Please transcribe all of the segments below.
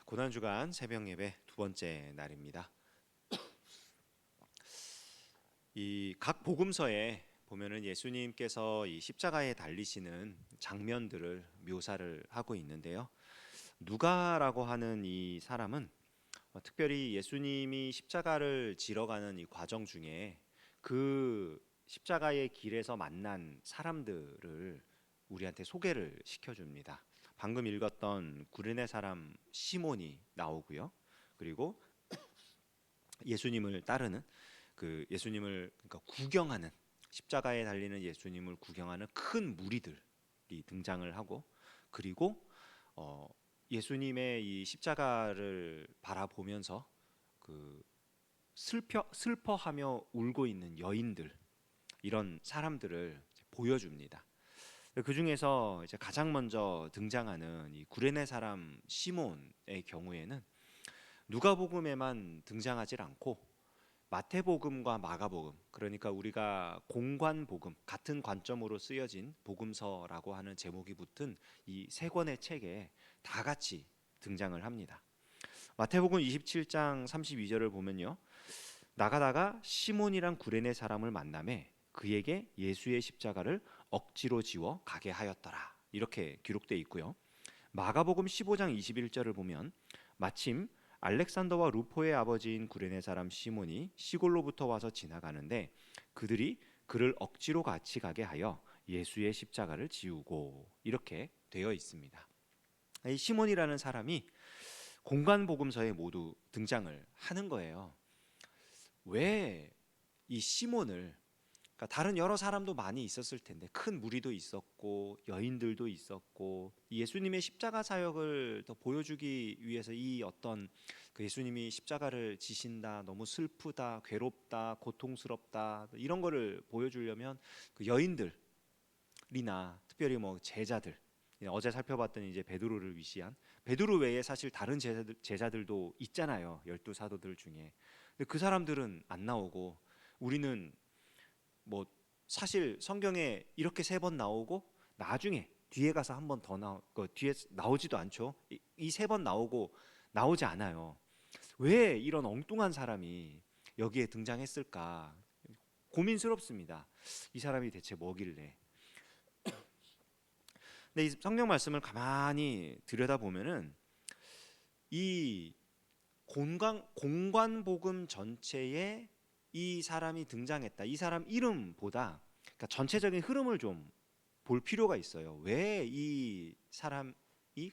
고난주간 새벽 예배 두 번째 날입니다. 이 각 복음서에 보면은 예수님께서 이 십자가에 달리시는 장면들을 묘사를 하고 있는데요. 누가라고 하는 이 사람은 특별히 예수님이 십자가를 지러 가는 이 과정 중에 그 십자가의 길에서 만난 사람들을 우리한테 소개를 시켜줍니다. 방금 읽었던 구레네 사람 시몬이 나오고요. 그리고 예수님을 따르는 그 예수님을 그러니까 구경하는 십자가에 달리는 예수님을 구경하는 큰 무리들이 등장을 하고, 그리고 예수님의 이 십자가를 바라보면서 그 슬퍼하며 울고 있는 여인들, 이런 사람들을 보여줍니다. 그 중에서 이제 가장 먼저 등장하는 이 구레네 사람 시몬의 경우에는 누가복음에만 등장하지 않고 마태복음과 마가복음, 그러니까 우리가 공관복음, 같은 관점으로 쓰여진 복음서라고 하는 제목이 붙은 이 세 권의 책에 다 같이 등장을 합니다. 마태복음 27장 32절을 보면요, 나가다가 시몬이란 구레네 사람을 만나매 그에게 예수의 십자가를 억지로 지워 가게 하였더라, 이렇게 기록되어 있고요. 마가복음 15장 21절을 보면 마침 알렉산더와 루포의 아버지인 구레네 사람 시몬이 시골로부터 와서 지나가는데 그들이 그를 억지로 같이 가게 하여 예수의 십자가를 지우고, 이렇게 되어 있습니다. 이 시몬이라는 사람이 공관복음서에 모두 등장을 하는 거예요. 왜 이 시몬을, 그러니까 다른 여러 사람도 많이 있었을 텐데, 큰 무리도 있었고 여인들도 있었고, 예수님의 십자가 사역을 더 보여주기 위해서 이 어떤 그 예수님이 십자가를 지신다, 너무 슬프다, 괴롭다, 고통스럽다, 이런 거를 보여주려면 그 여인들이나 특별히 뭐 제자들, 어제 살펴봤던 이제 베드로를 위시한 베드로 외에 사실 다른 제자들도 있잖아요, 12사도들 중에. 근데 그 사람들은 안 나오고, 우리는 뭐 사실 성경에 이렇게 세 번 나오고 나중에 뒤에 가서 한 번 더 뒤에 나오지도 않죠. 이 세 번 나오고 나오지 않아요. 왜 이런 엉뚱한 사람이 여기에 등장했을까 고민스럽습니다. 이 사람이 대체 뭐길래. 근데 이 성경 말씀을 가만히 들여다보면은 이 공관복음 전체에 이 사람이 등장했다, 이 사람 이름보다 그러니까 전체적인 흐름을 좀 볼 필요가 있어요. 왜 이 사람이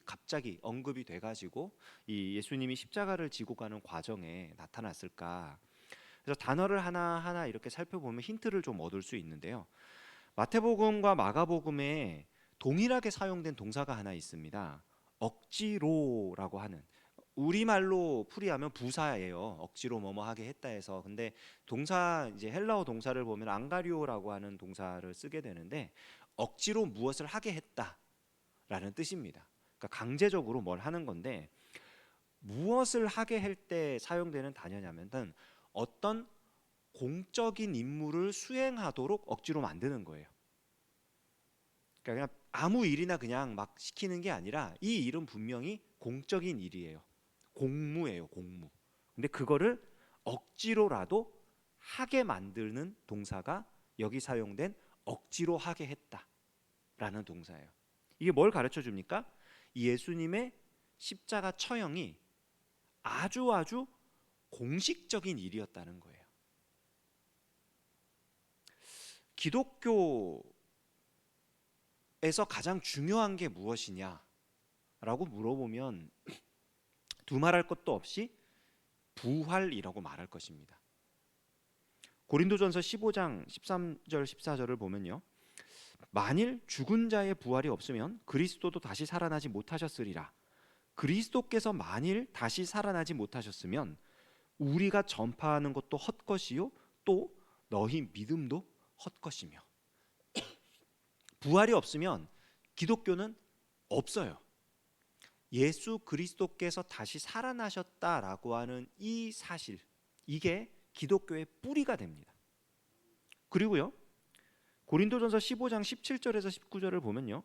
갑자기 언급이 돼가지고 이 예수님이 십자가를 지고 가는 과정에 나타났을까. 그래서 단어를 하나하나 이렇게 살펴보면 힌트를 좀 얻을 수 있는데요. 마태복음과 마가복음에 동일하게 사용된 동사가 하나 있습니다. 억지로라고 하는, 우리말로 풀이하면 부사예요. 억지로 뭐뭐 하게 했다 해서. 근데 동사, 이제 헬라어 동사를 보면 앙가리오라고 하는 동사를 쓰게 되는데, 억지로 무엇을 하게 했다라는 뜻입니다. 그러니까 강제적으로 뭘 하는 건데, 무엇을 하게 할 때 사용되는 단어냐면은 어떤 공적인 임무를 수행하도록 억지로 만드는 거예요. 그러니까 그냥 아무 일이나 그냥 막 시키는 게 아니라 이 일은 분명히 공적인 일이에요. 공무예요, 공무. 근데 그거를 억지로라도 하게 만드는 동사가 여기 사용된 억지로 하게 했다라는 동사예요. 이게 뭘 가르쳐 줍니까? 예수님의 십자가 처형이 아주 공식적인 일이었다는 거예요. 기독교에서 가장 중요한 게 무엇이냐라고 물어보면 두말할 것도 없이 부활이라고 말할 것입니다. 고린도전서 15장 13절 14절을 보면요, 만일 죽은 자의 부활이 없으면 그리스도도 다시 살아나지 못하셨으리라. 그리스도께서 만일 다시 살아나지 못하셨으면 우리가 전파하는 것도 헛것이요 또 너희 믿음도 헛것이며. 부활이 없으면 기독교는 없어요. 예수 그리스도께서 다시 살아나셨다라고 하는 이 사실, 이게 기독교의 뿌리가 됩니다. 그리고요, 고린도전서 15장 17절에서 19절을 보면요,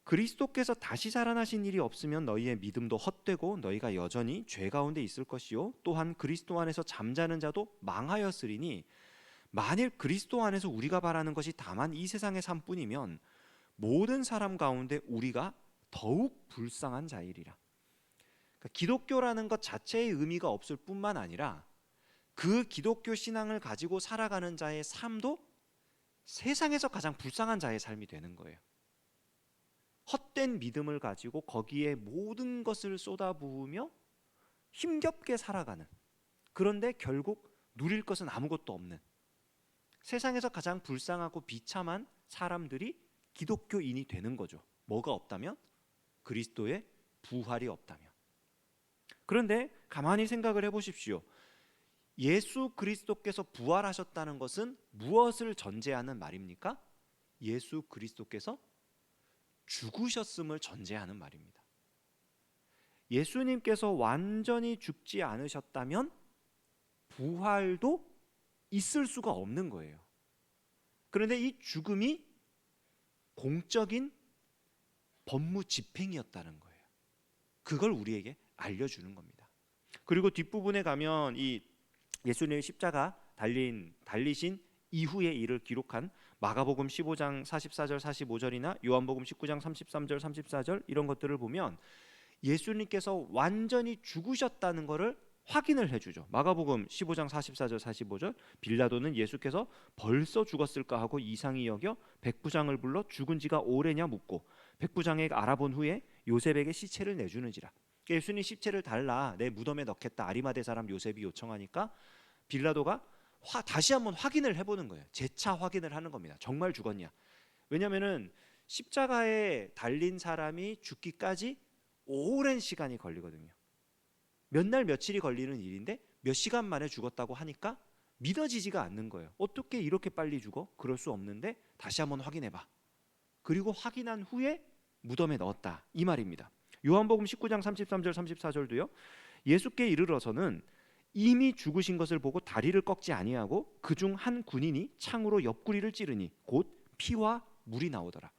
그리스도께서 다시 살아나신 일이 없으면 너희의 믿음도 헛되고 너희가 여전히 죄 가운데 있을 것이요 또한 그리스도 안에서 잠자는 자도 망하였으리니 만일 그리스도 안에서 우리가 바라는 것이 다만 이 세상의 삶뿐이면 모든 사람 가운데 우리가 더욱 불쌍한 자이리라. 그러니까 기독교라는 것 자체의 의미가 없을 뿐만 아니라 그 기독교 신앙을 가지고 살아가는 자의 삶도 세상에서 가장 불쌍한 자의 삶이 되는 거예요. 헛된 믿음을 가지고 거기에 모든 것을 쏟아부으며 힘겹게 살아가는, 그런데 결국 누릴 것은 아무것도 없는, 세상에서 가장 불쌍하고 비참한 사람들이 기독교인이 되는 거죠. 뭐가 없다면? 그리스도의 부활이 없다면. 그런데 가만히 생각을 해보십시오. 예수 그리스도께서 부활하셨다는 것은 무엇을 전제하는 말입니까? 예수 그리스도께서 죽으셨음을 전제하는 말입니다. 예수님께서 완전히 죽지 않으셨다면 부활도 있을 수가 없는 거예요. 그런데 이 죽음이 공적인 법무 집행이었다는 거예요. 그걸 우리에게 알려주는 겁니다. 그리고 뒷부분에 가면 이 예수님의 십자가 달리신 이후의 일을 기록한 마가복음 15장 44절 45절이나 요한복음 19장 33절 34절 이런 것들을 보면 예수님께서 완전히 죽으셨다는 것을 확인을 해주죠. 마가복음 15장 44절 45절 빌라도는 예수께서 벌써 죽었을까 하고 이상히 여겨 백부장을 불러 죽은 지가 오래냐 묻고 백부장에게 알아본 후에 요셉에게 시체를 내주는지라. 예수님 시체를 달라, 내 무덤에 넣겠다. 아리마대 사람 요셉이 요청하니까 빌라도가 다시 한번 확인을 해보는 거예요. 재차 확인을 하는 겁니다. 정말 죽었냐. 왜냐하면 십자가에 달린 사람이 죽기까지 오랜 시간이 걸리거든요. 몇 날 며칠이 걸리는 일인데 몇 시간 만에 죽었다고 하니까 믿어지지가 않는 거예요. 어떻게 이렇게 빨리 죽어? 그럴 수 없는데 다시 한번 확인해봐. 그리고 확인한 후에 무덤에 넣었다, 이 말입니다. 요한복음 19장 33절 34절도요. 예수께 이르러서는 이미 죽으신 것을 보고 다리를 꺾지 아니하고 그중 한 군인이 창으로 옆구리를 찌르니 곧 피와 물이 나오더라.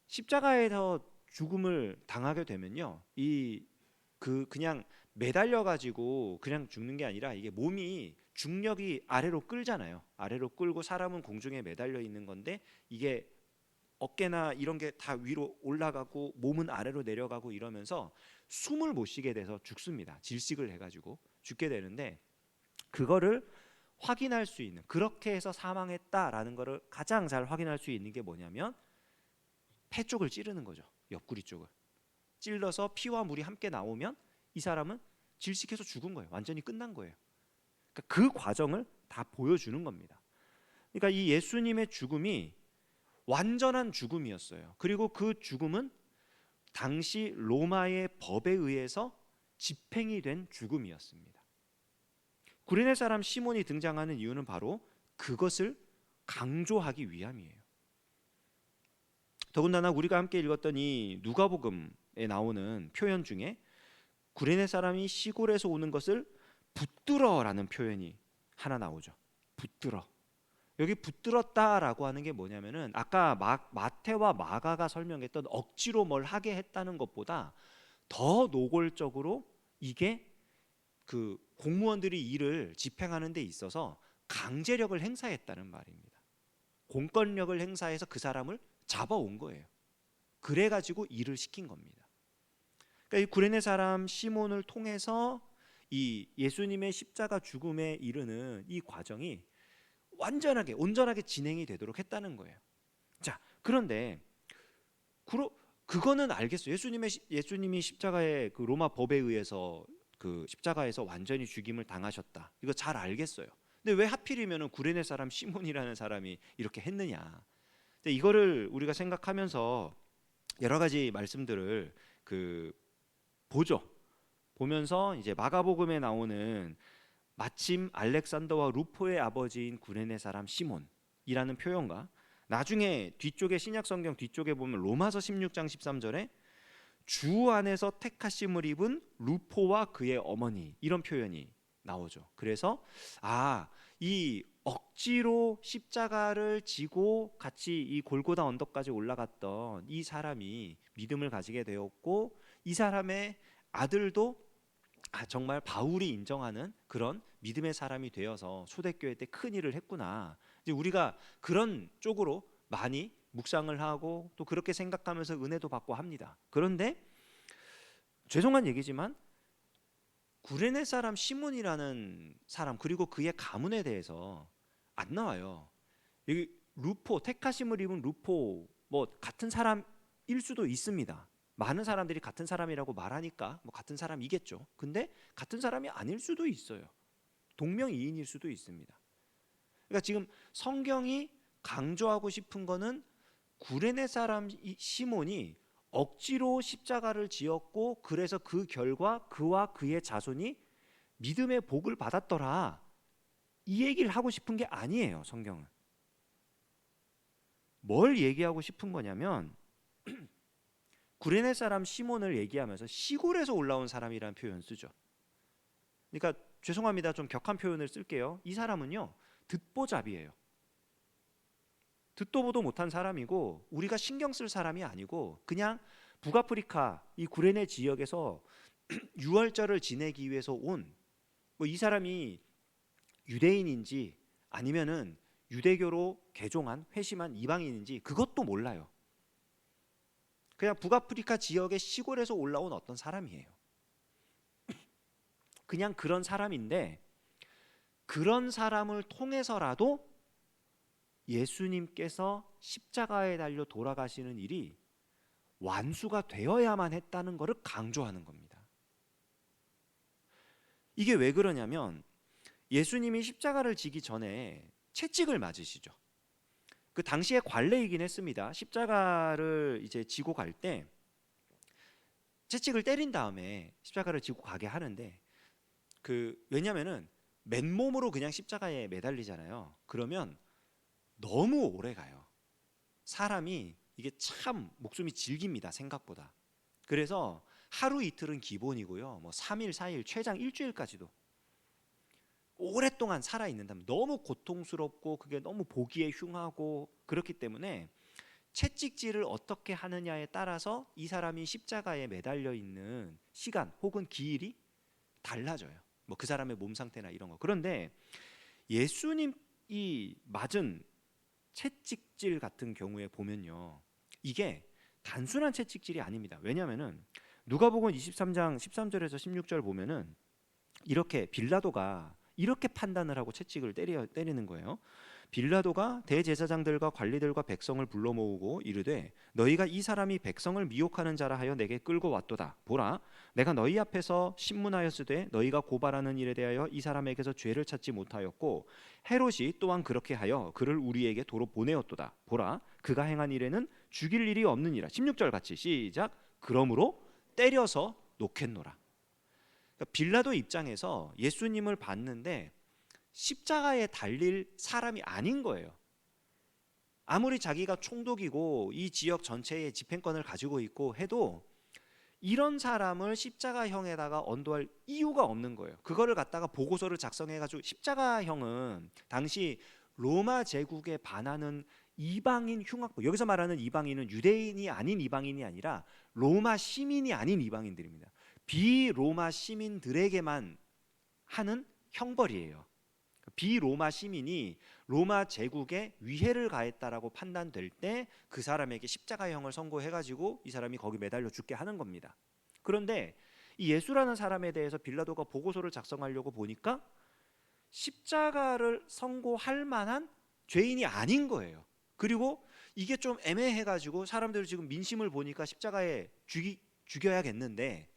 십자가에서 죽음을 당하게 되면요, 그냥 매달려 가지고 그냥 죽는 게 아니라 이게 몸이 중력이 아래로 끌잖아요. 아래로 끌고 사람은 공중에 매달려 있는 건데 이게 어깨나 이런 게 다 위로 올라가고 몸은 아래로 내려가고 이러면서 숨을 못 쉬게 돼서 죽습니다. 질식을 해가지고 죽게 되는데, 그거를 확인할 수 있는, 그렇게 해서 사망했다라는 거를 가장 잘 확인할 수 있는 게 뭐냐면 폐 쪽을 찌르는 거죠. 옆구리 쪽을 찔러서 피와 물이 함께 나오면 이 사람은 질식해서 죽은 거예요. 완전히 끝난 거예요. 그러니까 그 과정을 다 보여주는 겁니다. 그러니까 이 예수님의 죽음이 완전한 죽음이었어요. 그리고 그 죽음은 당시 로마의 법에 의해서 집행이 된 죽음이었습니다. 구레네 사람 시몬이 등장하는 이유는 바로 그것을 강조하기 위함이에요. 더군다나 우리가 함께 읽었던 이 누가복음에 나오는 표현 중에 구레네 사람이 시골에서 오는 것을 붙들어라는 표현이 하나 나오죠. 붙들어. 여기 붙들었다라고 하는 게 뭐냐면은 아까 마태와 마가가 설명했던 억지로 뭘 하게 했다는 것보다 더 노골적으로 이게 그 공무원들이 일을 집행하는 데 있어서 강제력을 행사했다는 말입니다. 공권력을 행사해서 그 사람을 잡아온 거예요. 그래가지고 일을 시킨 겁니다. 그러니까 이 구레네 사람 시몬을 통해서 이 예수님의 십자가 죽음에 이르는 이 과정이 완전하게 온전하게 진행이 되도록 했다는 거예요. 자, 그런데 그거는 알겠어요. 예수님이 십자가의 그 로마 법에 의해서 그 십자가에서 완전히 죽임을 당하셨다. 이거 잘 알겠어요. 근데 왜 하필이면 구레네 사람 시몬이라는 사람이 이렇게 했느냐? 근데 이거를 우리가 생각하면서 여러 가지 말씀들을 보면서 이제 마가복음에 나오는 마침 알렉산더와 루포의 아버지인 구레네 사람 시몬이라는 표현과 나중에 뒤쪽에 신약성경 뒤쪽에 보면 로마서 16장 13절에 주 안에서 택하심을 입은 루포와 그의 어머니, 이런 표현이 나오죠. 그래서 이 억지로 십자가를 지고 같이 이 골고다 언덕까지 올라갔던 이 사람이 믿음을 가지게 되었고, 이 사람의 아들도 정말 바울이 인정하는 그런 믿음의 사람이 되어서 초대교회 때 큰 일을 했구나. 이제 우리가 그런 쪽으로 많이 묵상을 하고 또 그렇게 생각하면서 은혜도 받고 합니다. 그런데 죄송한 얘기지만 구레네 사람 시몬이라는 사람, 그리고 그의 가문에 대해서 안 나와요. 여기 루포, 택하심을 입은 루포, 뭐 같은 사람일 수도 있습니다. 많은 사람들이 같은 사람이라고 말하니까 뭐 같은 사람이겠죠. 근데 같은 사람이 아닐 수도 있어요. 동명이인일 수도 있습니다. 그러니까 지금 성경이 강조하고 싶은 거는 구레네 사람 시몬이 억지로 십자가를 지었고, 그래서 그 결과 그와 그의 자손이 믿음의 복을 받았더라, 이 얘기를 하고 싶은 게 아니에요. 성경은 뭘 얘기하고 싶은 거냐면 구레네 사람 시몬을 얘기하면서 시골에서 올라온 사람이라는 표현 쓰죠. 그러니까 죄송합니다, 좀 격한 표현을 쓸게요. 이 사람은요, 듣보잡이에요. 듣도 보도 못한 사람이고 우리가 신경 쓸 사람이 아니고 그냥 북아프리카 이 구레네 지역에서 유월절을 지내기 위해서 온, 뭐 이 사람이 유대인인지 아니면은 유대교로 개종한 회심한 이방인인지 그것도 몰라요. 그냥 북아프리카 지역의 시골에서 올라온 어떤 사람이에요. 그냥 그런 사람인데, 그런 사람을 통해서라도 예수님께서 십자가에 달려 돌아가시는 일이 완수가 되어야만 했다는 것을 강조하는 겁니다. 이게 왜 그러냐면 예수님이 십자가를 지기 전에 채찍을 맞으시죠. 그 당시에 관례이긴 했습니다. 십자가를 이제 지고 갈 때 채찍을 때린 다음에 십자가를 지고 가게 하는데, 왜냐면은 맨몸으로 그냥 십자가에 매달리잖아요. 그러면 너무 오래 가요. 사람이 이게 참 목숨이 질깁니다, 생각보다. 그래서 하루 이틀은 기본이고요. 뭐 3일, 4일, 최장 일주일까지도 오랫동안 살아 있는다면 너무 고통스럽고 그게 너무 보기에 흉하고 그렇기 때문에 채찍질을 어떻게 하느냐에 따라서 이 사람이 십자가에 매달려 있는 시간 혹은 기일이 달라져요. 뭐 그 사람의 몸 상태나 이런 거. 그런데 예수님이 맞은 채찍질 같은 경우에 보면요, 이게 단순한 채찍질이 아닙니다. 왜냐하면은 누가복음 23장 13절에서 16절 보면은 이렇게 빌라도가 이렇게 판단을 하고 채찍을 때리는 거예요. 빌라도가 대제사장들과 관리들과 백성을 불러 모으고 이르되 너희가 이 사람이 백성을 미혹하는 자라 하여 내게 끌고 왔도다. 보라, 내가 너희 앞에서 신문하였으되 너희가 고발하는 일에 대하여 이 사람에게서 죄를 찾지 못하였고 헤롯이 또한 그렇게 하여 그를 우리에게 도로 보내었도다. 보라, 그가 행한 일에는 죽일 일이 없느니라. 16절 같이 시작. 그러므로 때려서 놓겠노라. 그러니까 빌라도 입장에서 예수님을 봤는데 십자가에 달릴 사람이 아닌 거예요. 아무리 자기가 총독이고 이 지역 전체의 집행권을 가지고 있고 해도 이런 사람을 십자가형에다가 언도할 이유가 없는 거예요. 그거를 갖다가 보고서를 작성해가지고, 십자가형은 당시 로마 제국에 반하는 이방인 흉악범, 여기서 말하는 이방인은 유대인이 아닌 이방인이 아니라 로마 시민이 아닌 이방인들입니다. 비로마 시민들에게만 하는 형벌이에요. 비로마 시민이 로마 제국에 위해를 가했다라고 판단될 때 그 사람에게 십자가형을 선고해가지고 이 사람이 거기 매달려 죽게 하는 겁니다. 그런데 이 예수라는 사람에 대해서 빌라도가 보고서를 작성하려고 보니까 십자가를 선고할 만한 죄인이 아닌 거예요. 그리고 이게 좀 애매해가지고 사람들이 지금 민심을 보니까 십자가에 죽여야겠는데,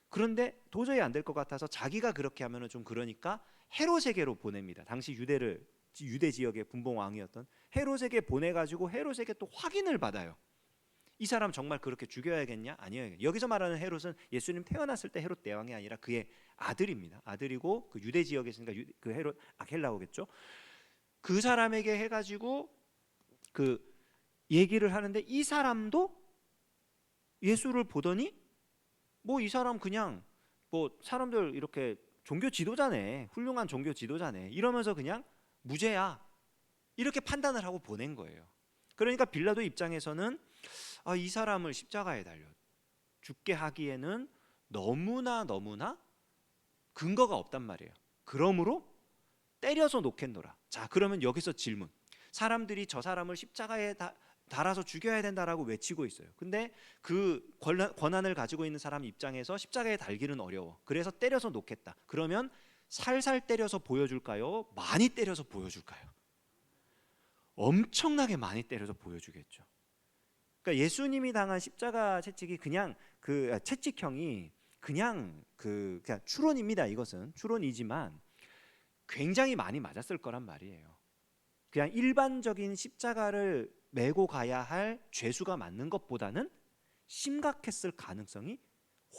그런데 도저히 안 될 것 같아서 자기가 그렇게 하면은 좀 그러니까 헤롯에게로 보냅니다. 당시 유대 지역의 분봉 왕이었던 헤롯에게 보내가지고 헤롯에게 또 확인을 받아요. 이 사람 정말 그렇게 죽여야겠냐? 아니요. 여기서 말하는 헤롯은 예수님 태어났을 때 헤롯 대왕이 아니라 그의 아들입니다. 아들이고 그 유대 지역에 있으니까 그 헤롯 아켈라오겠죠. 그 사람에게 해가지고 그 얘기를 하는데, 이 사람도 예수를 보더니 뭐 이 사람 그냥 뭐 사람들 이렇게 종교 지도자네, 훌륭한 종교 지도자네 이러면서 그냥 무죄야. 이렇게 판단을 하고 보낸 거예요. 그러니까 빌라도 입장에서는 이 사람을 십자가에 달려 죽게 하기에는 너무나 근거가 없단 말이에요. 그러므로 때려서 놓겠노라. 자, 그러면 여기서 질문. 사람들이 저 사람을 십자가에 달아서 죽여야 된다라고 외치고 있어요. 근데 그 권한을 가지고 있는 사람 입장에서 십자가에 달기는 어려워. 그래서 때려서 놓겠다. 그러면 살살 때려서 보여줄까요? 많이 때려서 보여줄까요? 엄청나게 많이 때려서 보여주겠죠. 그러니까 예수님이 당한 십자가 채찍이 그냥 채찍형이 그냥 추론입니다. 이것은 추론이지만 굉장히 많이 맞았을 거란 말이에요. 그냥 일반적인 십자가를 메고 가야 할 죄수가 맞는 것보다는 심각했을 가능성이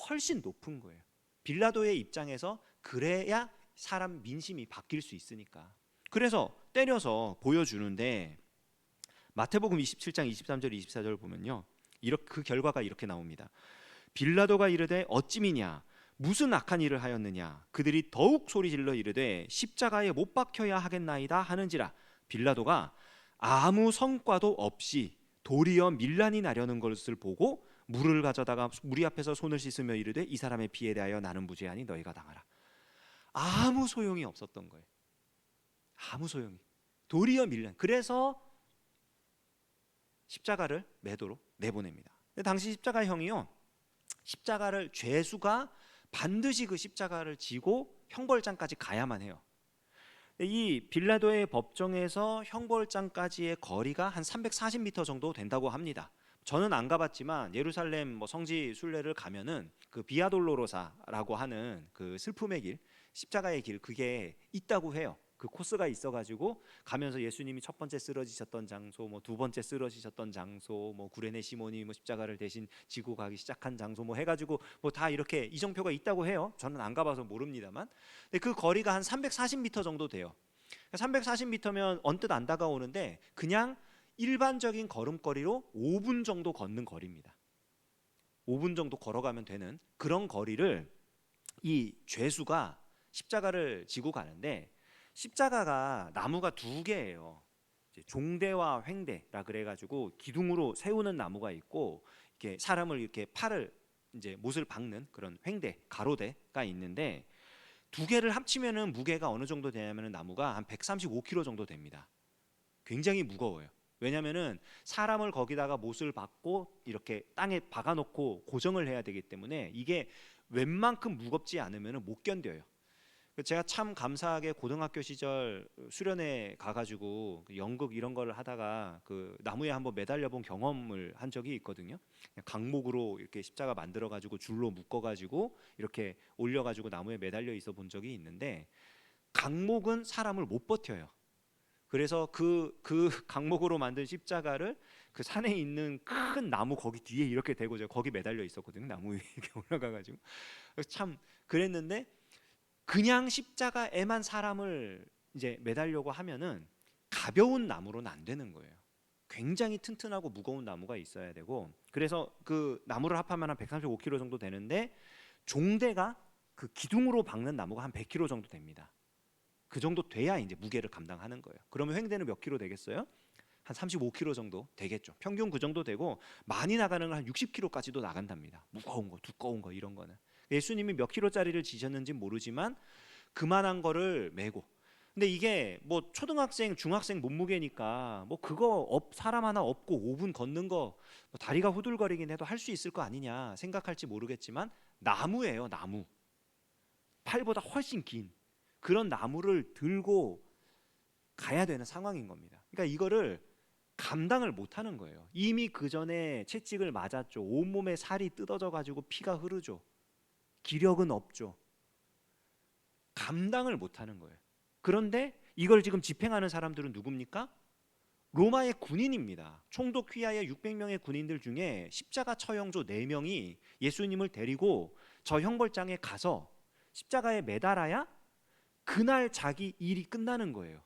훨씬 높은 거예요. 빌라도의 입장에서 그래야 사람 민심이 바뀔 수 있으니까. 그래서 때려서 보여주는데 마태복음 27장 23절 24절 보면요, 그 결과가 이렇게 나옵니다. 빌라도가 이르되 어찌미냐 무슨 악한 일을 하였느냐. 그들이 더욱 소리질러 이르되 십자가에 못 박혀야 하겠나이다 하는지라. 빌라도가 아무 성과도 없이 도리어 밀란이 나려는 것을 보고 물을 가져다가 무리 앞에서 손을 씻으며 이르되 이 사람의 피에 대하여 나는 무죄하니 너희가 당하라. 아무 소용이 없었던 거예요. 아무 소용이. 도리어 밀란. 그래서 십자가를 매도록 내보냅니다. 근데 당시 십자가형이요, 십자가를 죄수가 반드시 그 십자가를 지고 형벌장까지 가야만 해요. 이 빌라도의 법정에서 형벌장까지의 거리가 한 340m 정도 된다고 합니다. 저는 안 가봤지만 예루살렘 성지 순례를 가면은 그 비아돌로로사라고 하는 그 슬픔의 길, 십자가의 길, 그게 있다고 해요. 그 코스가 있어가지고 가면서 예수님이 첫 번째 쓰러지셨던 장소, 두 번째 쓰러지셨던 장소, 구레네 시몬이 십자가를 대신 지고 가기 시작한 장소, 해가지고 다 이렇게 이정표가 있다고 해요. 저는 안 가봐서 모릅니다만. 근데 그 거리가 한 340m 정도 돼요. 340m면 언뜻 안 다가오는데 그냥 일반적인 걸음거리로 5분 정도 걷는 거리입니다. 5분 정도 걸어가면 되는 그런 거리를 이 죄수가 십자가를 지고 가는데, 십자가가 나무가 두 개예요. 종대와 횡대라 그래가지고 기둥으로 세우는 나무가 있고, 이렇게 사람을 이렇게 팔을 못을 박는 그런 횡대, 가로대가 있는데, 두 개를 합치면은 무게가 어느 정도 되냐면은 나무가 한 135kg 정도 됩니다. 굉장히 무거워요. 왜냐면은 사람을 거기다가 못을 박고 이렇게 땅에 박아놓고 고정을 해야 되기 때문에 이게 웬만큼 무겁지 않으면은 못 견뎌요. 제가 참 감사하게 고등학교 시절 수련회 가가지고 연극 이런 걸 하다가 그 나무에 한번 매달려 본 경험을 한 적이 있거든요. 강목으로 이렇게 십자가 만들어가지고 줄로 묶어가지고 이렇게 올려가지고 나무에 매달려 있어 본 적이 있는데, 강목은 사람을 못 버텨요. 그래서 그 강목으로 만든 십자가를 그 산에 있는 큰 나무 거기 뒤에 이렇게 대고 제가 거기 매달려 있었거든요. 나무 위에 이렇게 올라가가지고. 참 그랬는데, 그냥 십자가에만 사람을 매달려고 하면은 가벼운 나무로는 안 되는 거예요. 굉장히 튼튼하고 무거운 나무가 있어야 되고, 그래서 그 나무를 합하면 한 135kg 정도 되는데, 종대가 그 기둥으로 박는 나무가 한 100kg 정도 됩니다. 그 정도 돼야 무게를 감당하는 거예요. 그러면 횡대는 몇 킬로 되겠어요? 한 35kg 정도 되겠죠. 평균 그 정도 되고, 많이 나가는 건 한 60kg까지도 나간답니다. 무거운 거, 두꺼운 거 이런 거는. 예수님이 몇 킬로짜리를 지셨는지 모르지만 그만한 거를 메고. 근데 이게 초등학생, 중학생 몸무게니까 그거 사람 하나 업고 5분 걷는 거 다리가 후들거리긴 해도 할 수 있을 거 아니냐 생각할지 모르겠지만, 나무예요, 나무. 팔보다 훨씬 긴 그런 나무를 들고 가야 되는 상황인 겁니다. 그러니까 이거를 감당을 못하는 거예요. 이미 그 전에 채찍을 맞았죠. 온몸에 살이 뜯어져 가지고 피가 흐르죠. 기력은 없죠. 감당을 못하는 거예요. 그런데 이걸 지금 집행하는 사람들은 누굽니까? 로마의 군인입니다. 총독 휘하의 600명의 군인들 중에 십자가 처형조 4명이 예수님을 데리고 저 형벌장에 가서 십자가에 매달아야 그날 자기 일이 끝나는 거예요.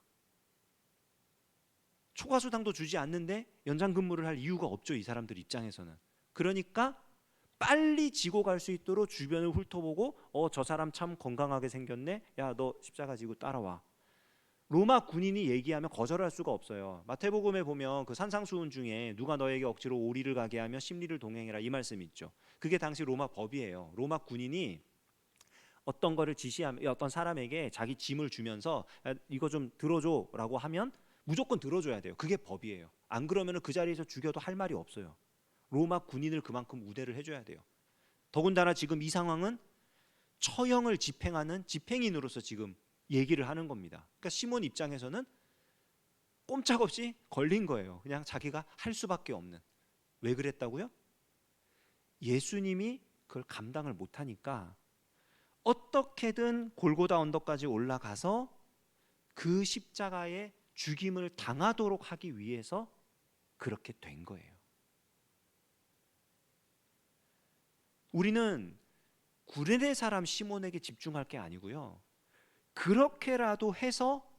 초과수당도 주지 않는데 연장 근무를 할 이유가 없죠, 이 사람들 입장에서는. 그러니까 빨리 지고 갈 수 있도록 주변을 훑어보고 저 사람 참 건강하게 생겼네, 야 너 십자가 지고 따라와. 로마 군인이 얘기하면 거절할 수가 없어요. 마태복음에 보면 그 산상수훈 중에 누가 너에게 억지로 오리를 가게 하며 십리를 동행해라 이 말씀이 있죠. 그게 당시 로마 법이에요. 로마 군인이 어떤 거를 지시하면 어떤 사람에게 자기 짐을 주면서 이거 좀 들어줘라고 하면 무조건 들어줘야 돼요. 그게 법이에요. 안 그러면 그 자리에서 죽여도 할 말이 없어요. 로마 군인을 그만큼 우대를 해줘야 돼요. 더군다나 지금 이 상황은 처형을 집행하는 집행인으로서 지금 얘기를 하는 겁니다. 그러니까 시몬 입장에서는 꼼짝없이 걸린 거예요. 그냥 자기가 할 수밖에 없는. 왜 그랬다고요? 예수님이 그걸 감당을 못하니까 어떻게든 골고다 언덕까지 올라가서 그 십자가의 죽임을 당하도록 하기 위해서 그렇게 된 거예요. 우리는 구레네 사람 시몬에게 집중할 게 아니고요. 그렇게라도 해서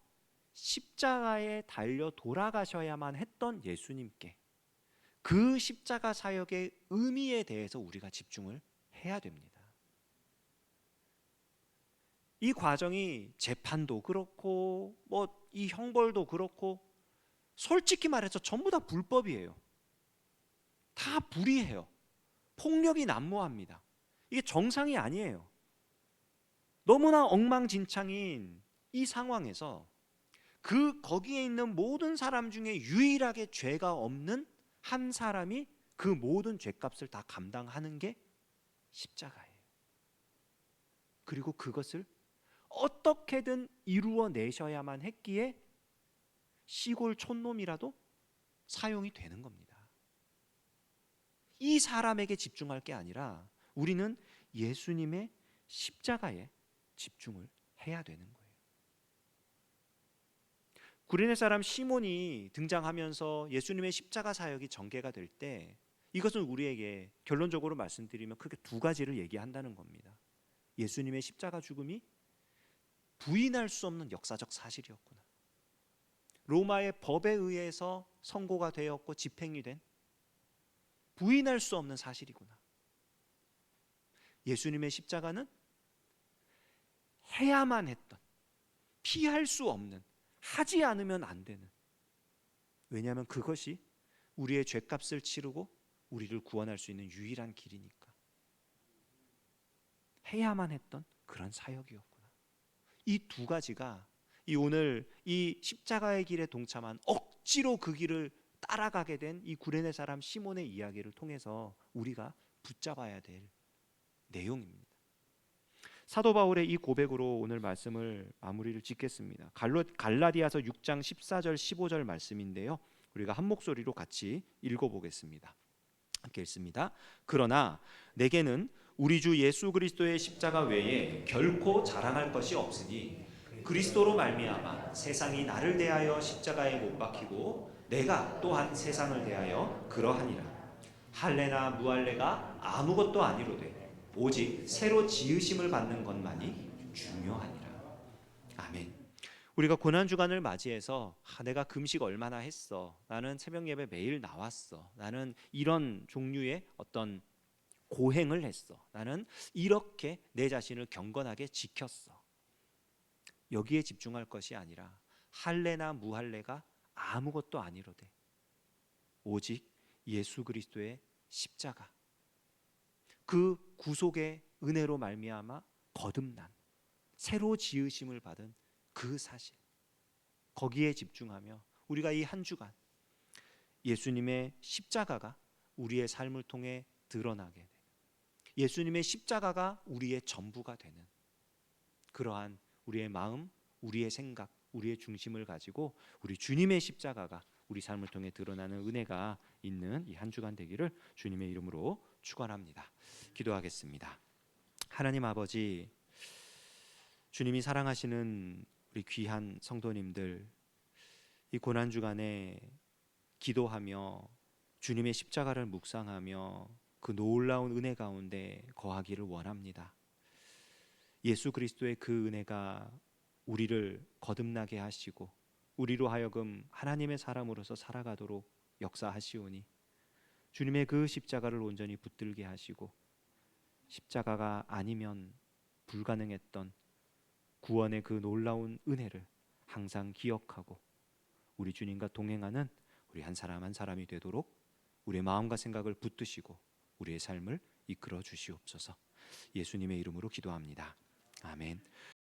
십자가에 달려 돌아가셔야만 했던 예수님께 그 십자가 사역의 의미에 대해서 우리가 집중을 해야 됩니다. 이 과정이 재판도 그렇고 이 형벌도 그렇고 솔직히 말해서 전부 다 불법이에요. 다 불의해요. 폭력이 난무합니다. 이게 정상이 아니에요. 너무나 엉망진창인 이 상황에서 거기에 있는 모든 사람 중에 유일하게 죄가 없는 한 사람이 그 모든 죄값을 다 감당하는 게 십자가예요. 그리고 그것을 어떻게든 이루어내셔야만 했기에 시골 촌놈이라도 사용이 되는 겁니다. 이 사람에게 집중할 게 아니라 우리는 예수님의 십자가에 집중을 해야 되는 거예요. 구레네 사람 시몬이 등장하면서 예수님의 십자가 사역이 전개가 될 때 이것은 우리에게 결론적으로 말씀드리면 크게 두 가지를 얘기한다는 겁니다. 예수님의 십자가 죽음이 부인할 수 없는 역사적 사실이었구나. 로마의 법에 의해서 선고가 되었고 집행이 된 부인할 수 없는 사실이구나. 예수님의 십자가는 해야만 했던, 피할 수 없는, 하지 않으면 안 되는, 왜냐하면 그것이 우리의 죄값을 치르고 우리를 구원할 수 있는 유일한 길이니까. 해야만 했던 그런 사역이었구나. 이 두 가지가 오늘 이 십자가의 길에 동참한 억지로 그 길을 따라가게 된 이 구레네 사람 시몬의 이야기를 통해서 우리가 붙잡아야 될 내용입니다. 사도 바울의 이 고백으로 오늘 말씀을 마무리를 짓겠습니다. 갈라디아서 6장 14절 15절 말씀인데요. 우리가 한 목소리로 같이 읽어보겠습니다. 함께 읽습니다. 그러나 내게는 우리 주 예수 그리스도의 십자가 외에 결코 자랑할 것이 없으니 그리스도로 말미암아 세상이 나를 대하여 십자가에 못 박히고 내가 또한 세상을 대하여 그러하니라. 할례나 무할례가 아무것도 아니로되 오직 새로 지으심을 받는 것만이 중요하니라. 아멘. 우리가 고난주간을 맞이해서 내가 금식 얼마나 했어, 나는 새벽 예배 매일 나왔어, 나는 이런 종류의 어떤 고행을 했어, 나는 이렇게 내 자신을 경건하게 지켰어, 여기에 집중할 것이 아니라 할례나 무할례가 아무것도 아니로되 오직 예수 그리스도의 십자가, 그 구속의 은혜로 말미암아 거듭난 새로 지으심을 받은 그 사실, 거기에 집중하며 우리가 이 한 주간 예수님의 십자가가 우리의 삶을 통해 드러나게 되는, 예수님의 십자가가 우리의 전부가 되는 그러한 우리의 마음, 우리의 생각, 우리의 중심을 가지고 우리 주님의 십자가가 우리 삶을 통해 드러나는 은혜가 있는 이 한 주간 되기를 주님의 이름으로 축원합니다. 기도하겠습니다. 하나님 아버지, 주님이 사랑하시는 우리 귀한 성도님들, 이 고난 주간에 기도하며 주님의 십자가를 묵상하며 그 놀라운 은혜 가운데 거하기를 원합니다. 예수 그리스도의 그 은혜가 우리를 거듭나게 하시고 우리로 하여금 하나님의 사람으로서 살아가도록 역사하시오니 주님의 그 십자가를 온전히 붙들게 하시고 십자가가 아니면 불가능했던 구원의 그 놀라운 은혜를 항상 기억하고 우리 주님과 동행하는 우리 한 사람 한 사람이 되도록 우리의 마음과 생각을 붙드시고 우리의 삶을 이끌어 주시옵소서. 예수님의 이름으로 기도합니다. 아멘.